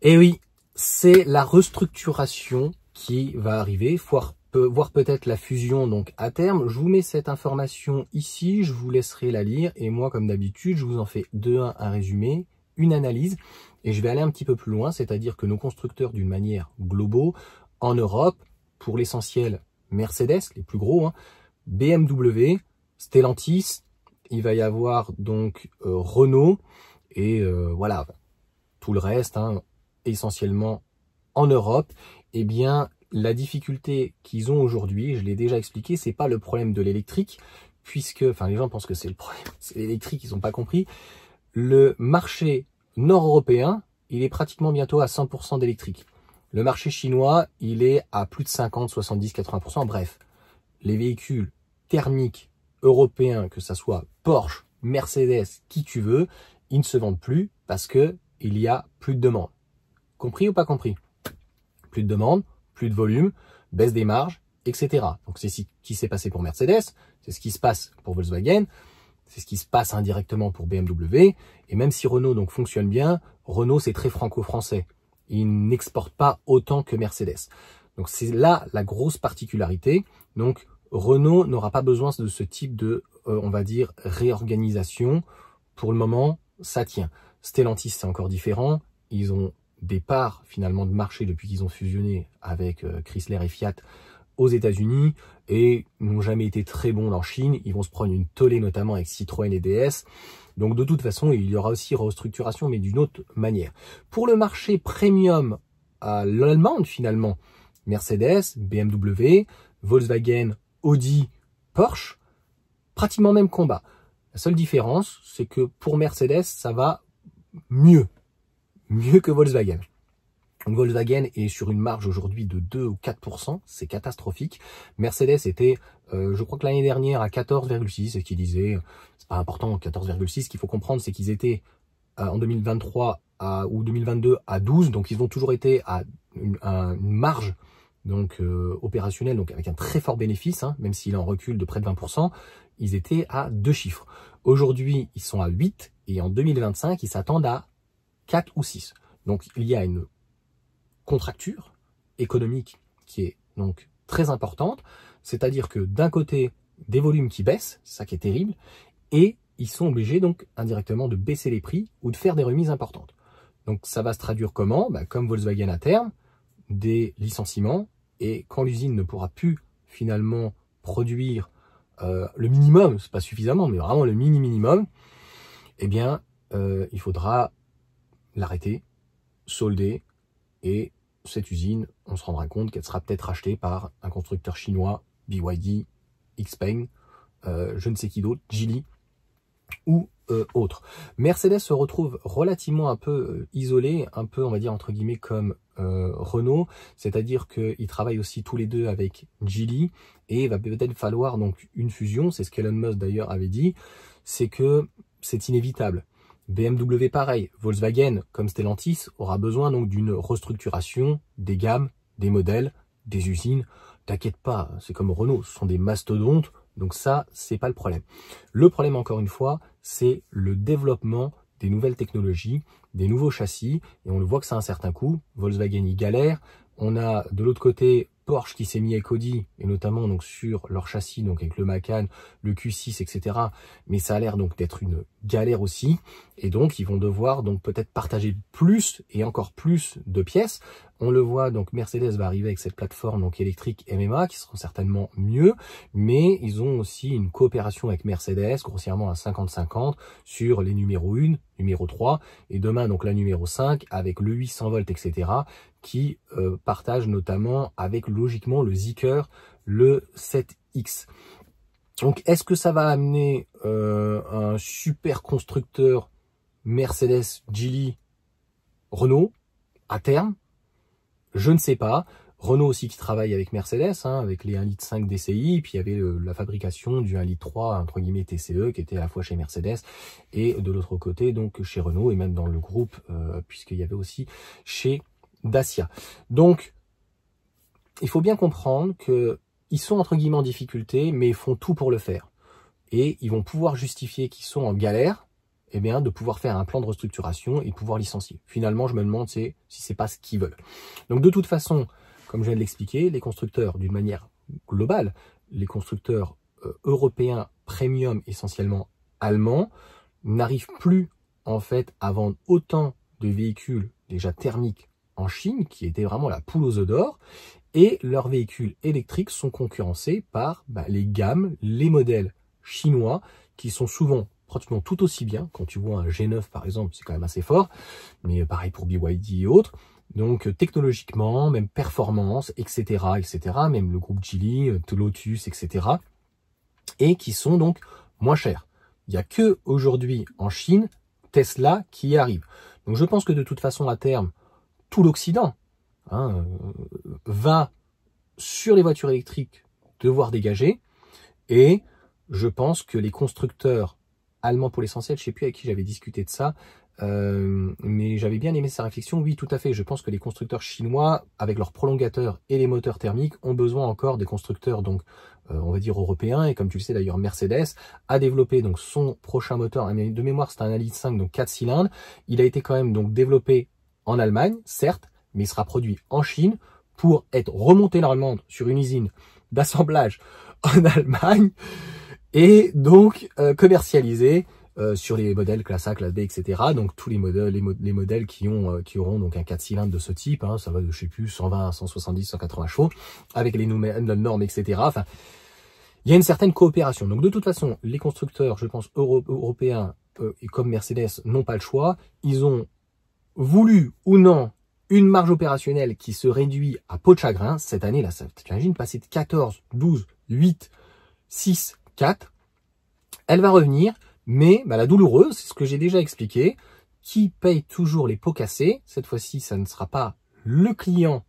Et oui, c'est la restructuration qui va arriver, voire peut-être la fusion donc à terme. Je vous mets cette information ici, je vous laisserai la lire et moi comme d'habitude je vous en fais de un résumé, une analyse et je vais aller un petit peu plus loin, c'est-à-dire que nos constructeurs d'une manière globale en Europe, pour l'essentiel Mercedes, les plus gros, hein, BMW, Stellantis, il va y avoir donc Renault et voilà, tout le reste, hein, essentiellement en Europe. Eh bien, la difficulté qu'ils ont aujourd'hui, je l'ai déjà expliqué, c'est pas le problème de l'électrique, puisque, enfin les gens pensent que c'est le problème, c'est l'électrique, ils n'ont pas compris. Le marché nord-européen, il est pratiquement bientôt à 100% d'électrique. Le marché chinois, il est à plus de 50, 70, 80%. Bref, les véhicules thermiques européens, que ça soit Porsche, Mercedes, qui tu veux, ils ne se vendent plus parce que il y a plus de demande. Compris ou pas compris? Plus de demande, plus de volume, baisse des marges, etc. Donc c'est ce qui s'est passé pour Mercedes, c'est ce qui se passe pour Volkswagen, c'est ce qui se passe indirectement pour BMW. Et même si Renault donc fonctionne bien, Renault c'est très franco-français. Il n'exporte pas autant que Mercedes. Donc c'est là la grosse particularité. Donc Renault n'aura pas besoin de ce type de, on va dire, réorganisation. Pour le moment, ça tient. Stellantis, c'est encore différent. Ils ont des parts finalement de marché depuis qu'ils ont fusionné avec Chrysler et Fiat aux États-Unis et n'ont jamais été très bons en Chine. Ils vont se prendre une tollée notamment avec Citroën et DS. Donc de toute façon, il y aura aussi restructuration, mais d'une autre manière. Pour le marché premium à l'Allemagne finalement, Mercedes, BMW, Volkswagen, Audi, Porsche, pratiquement même combat. La seule différence, c'est que pour Mercedes, ça va mieux que Volkswagen. Donc Volkswagen est sur une marge aujourd'hui de 2 ou 4%, c'est catastrophique. Mercedes était, je crois que l'année dernière, à 14,6, et qui disait, c'est pas important, 14,6, ce qu'il faut comprendre, c'est qu'ils étaient en 2023 ou 2022 à 12, donc ils ont toujours été à une marge donc opérationnelle, donc avec un très fort bénéfice, hein, même s'il est en recul de près de 20%, ils étaient à 2 chiffres. Aujourd'hui, ils sont à 8, et en 2025, ils s'attendent à 4 ou 6. Donc il y a une contracture économique qui est donc très importante, c'est-à-dire que d'un côté, des volumes qui baissent, c'est ça qui est terrible, et ils sont obligés donc indirectement de baisser les prix ou de faire des remises importantes. Donc ça va se traduire comment? Comme Volkswagen à terme, des licenciements, et quand l'usine ne pourra plus finalement produire le minimum, c'est pas suffisamment, mais vraiment le minimum, eh bien il faudra l'arrêter, solder, et cette usine, on se rendra compte qu'elle sera peut-être rachetée par un constructeur chinois, BYD, XPeng, je ne sais qui d'autre, Geely ou autre. Mercedes se retrouve relativement un peu isolé, un peu on va dire entre guillemets comme Renault, c'est-à-dire qu'ils travaillent aussi tous les deux avec Geely et il va peut-être falloir donc une fusion, c'est ce qu'Elon Musk d'ailleurs avait dit, c'est que c'est inévitable. BMW pareil, Volkswagen comme Stellantis aura besoin donc d'une restructuration des gammes, des modèles, des usines. T'inquiète pas, c'est comme Renault, ce sont des mastodontes, donc ça c'est pas le problème. Le problème encore une fois, c'est le développement des nouvelles technologies, des nouveaux châssis, et on le voit que ça a un certain coût. Volkswagen y galère. On a de l'autre côté Porsche qui s'est mis avec Audi, et notamment donc sur leur châssis, donc avec le Macan, le Q6, etc. Mais ça a l'air donc d'être une galère aussi, et donc ils vont devoir donc peut-être partager plus et encore plus de pièces. On le voit, donc Mercedes va arriver avec cette plateforme donc électrique MMA qui seront certainement mieux, mais ils ont aussi une coopération avec Mercedes, grossièrement à 50-50 sur les numéros 1, numéro 3, et demain donc la numéro 5 avec le 800 volts, etc. qui partagent notamment avec logiquement le Zeekr, le 7X. Donc est-ce que ça va amener un super constructeur Mercedes, Geely, Renault à terme? Je ne sais pas. Renault aussi qui travaille avec Mercedes, hein, avec les 1,5 litre DCI, puis il y avait la fabrication du 1,3 litre entre guillemets TCE qui était à la fois chez Mercedes et de l'autre côté donc chez Renault et même dans le groupe puisqu'il y avait aussi chez Dacia. Donc il faut bien comprendre que ils sont entre guillemets en difficulté, mais ils font tout pour le faire. Et ils vont pouvoir justifier qu'ils sont en galère, eh bien, de pouvoir faire un plan de restructuration et de pouvoir licencier. Finalement, je me demande si c'est pas ce qu'ils veulent. Donc, de toute façon, comme je viens de l'expliquer, les constructeurs, d'une manière globale, les constructeurs européens premium, essentiellement allemands, n'arrivent plus, en fait, à vendre autant de véhicules déjà thermiques en Chine, qui était vraiment la poule aux œufs d'or, et leurs véhicules électriques sont concurrencés par les gammes, les modèles chinois, qui sont souvent pratiquement tout aussi bien. Quand tu vois un G9 par exemple, c'est quand même assez fort, mais pareil pour BYD et autres. Donc technologiquement, même performance, etc., etc., même le groupe Geely, Lotus, etc., et qui sont donc moins chers. Il n'y a que aujourd'hui en Chine, Tesla qui y arrive. Donc je pense que de toute façon, à terme, tout l'Occident va sur les voitures électriques devoir dégager, et je pense que les constructeurs allemands pour l'essentiel, je ne sais plus avec qui j'avais discuté de ça, mais j'avais bien aimé sa réflexion. Oui, tout à fait, je pense que les constructeurs chinois, avec leurs prolongateurs et les moteurs thermiques, ont besoin encore des constructeurs, donc on va dire européens, et comme tu le sais d'ailleurs, Mercedes a développé donc son prochain moteur, de mémoire c'est un Alid 5, donc 4 cylindres, il a été quand même donc développé en Allemagne, certes, mais il sera produit en Chine pour être remonté normalement sur une usine d'assemblage en Allemagne, et donc commercialisé sur les modèles classe A, classe B, etc. Donc tous les modèles, les modèles qui auront donc un 4 cylindres de ce type, ça va de je sais plus 120, 170, 180 chevaux, avec les normes, etc. Enfin, il y a une certaine coopération. Donc de toute façon, les constructeurs, je pense européens et comme Mercedes n'ont pas le choix. Ils ont voulu ou non une marge opérationnelle qui se réduit à peau de chagrin. Cette année là, tu imagines passer de 14, 12, 8, 6, 4, elle va revenir, mais la douloureuse, c'est ce que j'ai déjà expliqué, qui paye toujours les pots cassés. Cette fois-ci, ça ne sera pas le client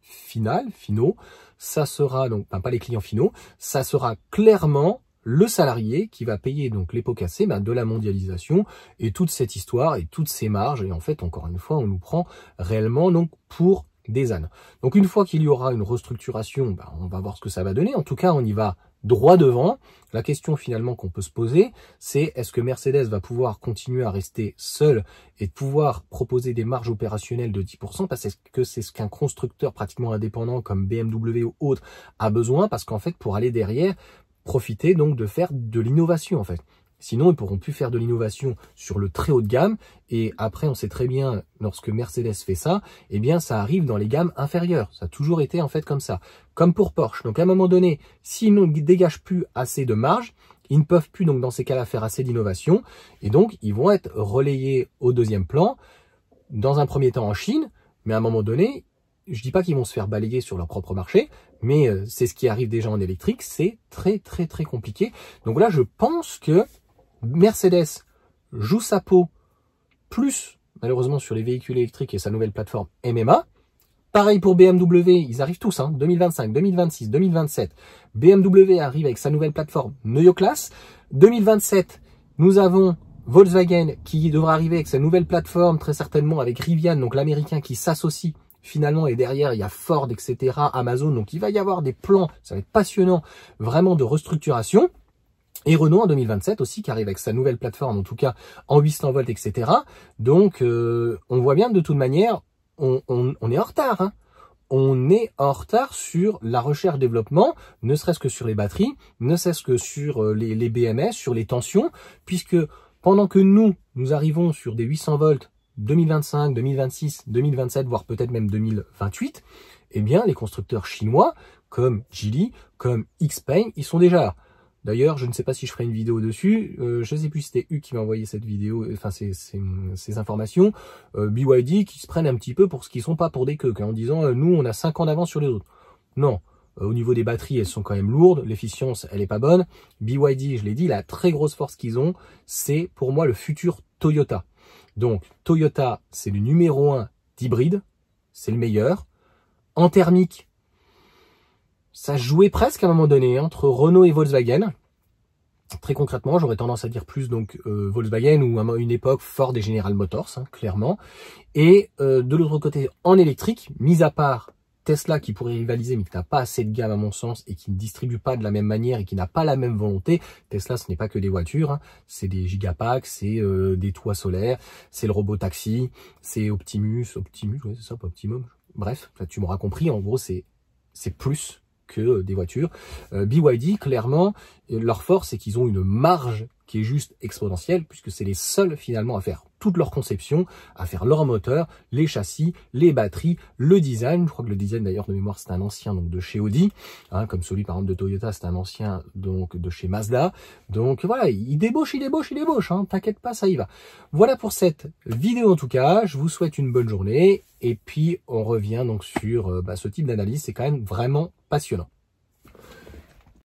finaux, ça sera donc, pas les clients finaux, ça sera clairement le salarié qui va payer donc les pots cassés de la mondialisation et toute cette histoire et toutes ces marges. Et en fait, encore une fois, on nous prend réellement donc pour des ânes. Donc une fois qu'il y aura une restructuration, on va voir ce que ça va donner. En tout cas, on y va droit devant. La question finalement qu'on peut se poser, c'est est-ce que Mercedes va pouvoir continuer à rester seul et pouvoir proposer des marges opérationnelles de 10%, parce que c'est ce qu'un constructeur pratiquement indépendant comme BMW ou autre a besoin, parce qu'en fait, pour aller derrière, profiter donc de faire de l'innovation en fait. Sinon, ils ne pourront plus faire de l'innovation sur le très haut de gamme. Et après, on sait très bien, lorsque Mercedes fait ça, eh bien, ça arrive dans les gammes inférieures. Ça a toujours été en fait comme ça. Comme pour Porsche. Donc, à un moment donné, s'ils ne dégagent plus assez de marge, ils ne peuvent plus, donc, dans ces cas-là, faire assez d'innovation. Et donc, ils vont être relayés au deuxième plan, dans un premier temps en Chine. Mais à un moment donné, je dis pas qu'ils vont se faire balayer sur leur propre marché, mais c'est ce qui arrive déjà en électrique. C'est très, très, très compliqué. Donc là, je pense que Mercedes joue sa peau plus malheureusement sur les véhicules électriques et sa nouvelle plateforme MMA. Pareil pour BMW, ils arrivent tous, 2025, 2026, 2027. BMW arrive avec sa nouvelle plateforme Neoclass. 2027, nous avons Volkswagen qui devra arriver avec sa nouvelle plateforme, très certainement avec Rivian, donc l'américain qui s'associe finalement, et derrière il y a Ford, etc., Amazon, donc il va y avoir des plans, ça va être passionnant, vraiment de restructuration. Et Renault en 2027 aussi, qui arrive avec sa nouvelle plateforme, en tout cas en 800 volts, etc. Donc, on voit bien de toute manière, on est en retard. On est en retard sur la recherche-développement, ne serait-ce que sur les batteries, ne serait-ce que sur les BMS, sur les tensions, puisque pendant que nous arrivons sur des 800 volts 2025, 2026, 2027, voire peut-être même 2028, eh bien, les constructeurs chinois, comme Geely, comme XPeng, ils sont déjà là. D'ailleurs, je ne sais pas si je ferai une vidéo dessus. Je ne sais plus si c'était Hugues qui m'a envoyé cette vidéo, enfin ces informations. BYD qui se prennent un petit peu pour ce qu'ils sont, pas pour des queues, en disant nous on a 5 ans d'avance sur les autres. Non, au niveau des batteries, elles sont quand même lourdes, l'efficience elle est pas bonne. BYD, je l'ai dit, la très grosse force qu'ils ont, c'est pour moi le futur Toyota. Donc Toyota, c'est le numéro 1 d'hybride, c'est le meilleur. En thermique, ça jouait presque à un moment donné entre Renault et Volkswagen. Très concrètement, j'aurais tendance à dire plus donc Volkswagen ou à une époque Ford et General Motors, clairement. Et de l'autre côté, en électrique, mis à part Tesla qui pourrait rivaliser, mais qui n'a pas assez de gamme à mon sens, et qui ne distribue pas de la même manière, et qui n'a pas la même volonté. Tesla, ce n'est pas que des voitures, hein. C'est des gigapacks, c'est des toits solaires, c'est le robot taxi, c'est Optimus, ouais, c'est ça, pas Optimum. Bref, là, tu m'auras compris, en gros, c'est plus que des voitures. BYD, clairement, leur force, c'est qu'ils ont une marge qui est juste exponentielle, puisque c'est les seuls finalement à faire toute leur conception, à faire leur moteur, les châssis, les batteries, le design. Je crois que le design d'ailleurs de mémoire c'est un ancien donc de chez Audi, hein, comme celui par exemple de Toyota c'est un ancien donc de chez Mazda. Donc voilà, il débauche, hein, t'inquiète pas, ça y va. Voilà pour cette vidéo en tout cas, je vous souhaite une bonne journée et puis on revient donc sur ce type d'analyse, c'est quand même vraiment passionnant.